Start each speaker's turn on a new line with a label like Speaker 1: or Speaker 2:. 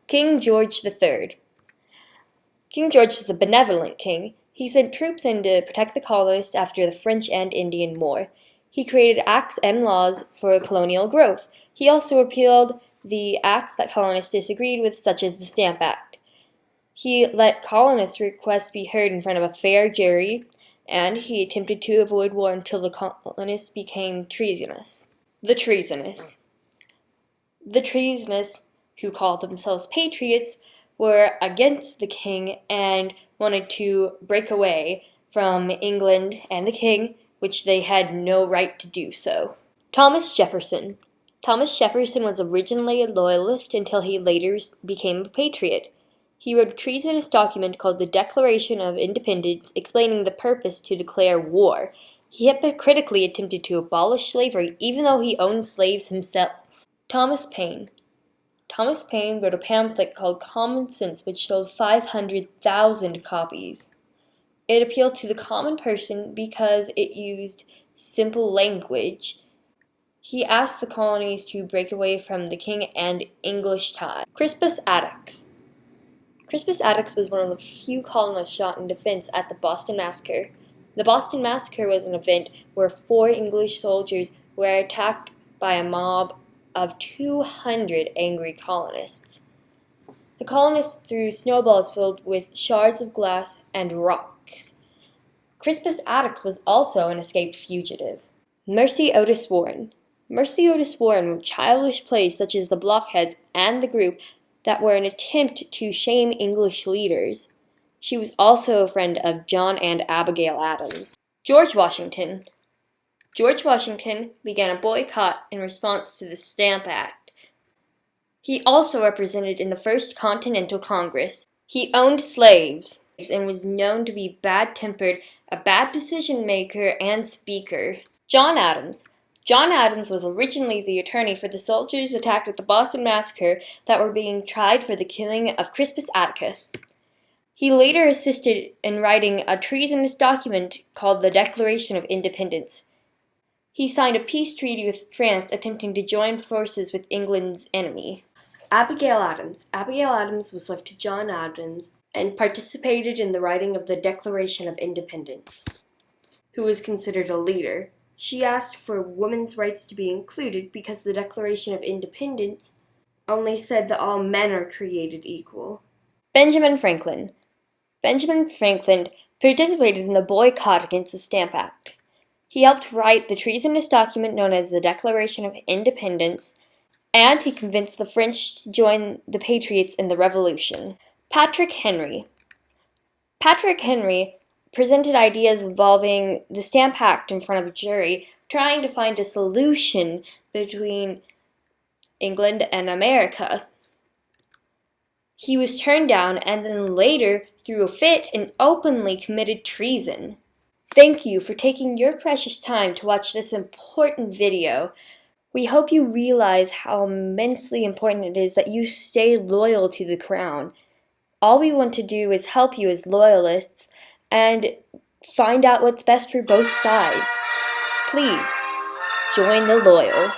Speaker 1: King George III. King George was a benevolent king. He sent troops in to protect the colonists after the French and Indian War. He created acts and laws for colonial growth. He also repealed the acts that colonists disagreed with, such as the Stamp Act. He let colonists' requests be heard in front of a fair jury, and he attempted to avoid war until the colonists became treasonous. The treasonous, who called themselves patriots, were against the king and wanted to break away from England and the king, which they had no right to do so. Thomas Jefferson. Thomas Jefferson was originally a loyalist until he later became a patriot. He wrote a treasonous document called the Declaration of Independence, explaining the purpose to declare war. He hypocritically attempted to abolish slavery, even though he owned slaves himself. Thomas Paine. Thomas Paine wrote a pamphlet called Common Sense, which sold 500,000 copies. It appealed to the common person because it used simple language. He asked the colonies to break away from the king and English tie. Crispus Attucks. Crispus Attucks was one of the few colonists shot in defense at the Boston Massacre. The Boston Massacre was an event where 4 English soldiers were attacked by a mob of 200 angry colonists. The colonists threw snowballs filled with shards of glass and rocks. Crispus Attucks was also an escaped fugitive. Mercy Otis Warren. Mercy Otis Warren wrote childish plays such as The Blockheads and The Group that were an attempt to shame English leaders. She was also a friend of John and Abigail Adams. George Washington. George Washington began a boycott in response to the Stamp Act. He also represented in the First Continental Congress. He owned slaves and was known to be bad-tempered, a bad decision-maker, and speaker. John Adams. John Adams was originally the attorney for the soldiers attacked at the Boston Massacre that were being tried for the killing of Crispus Attucks. He later assisted in writing a treasonous document called the Declaration of Independence. He signed a peace treaty with France, attempting to join forces with England's enemy. Abigail Adams. Abigail Adams was wife to John Adams and participated in the writing of the Declaration of Independence, who was considered a leader. She asked for women's rights to be included because the Declaration of Independence only said that all men are created equal. Benjamin Franklin. Benjamin Franklin participated in the boycott against the Stamp Act. He helped write the treasonous document known as the Declaration of Independence, and he convinced the French to join the Patriots in the Revolution. Patrick Henry. Patrick Henry presented ideas involving the Stamp Act in front of a jury, trying to find a solution between England and America. He was turned down and then later threw a fit and openly committed treason. Thank you for taking your precious time to watch this important video. We hope you realize how immensely important it is that you stay loyal to the crown. All we want to do is help you as loyalists and find out what's best for both sides. Please, join the loyal.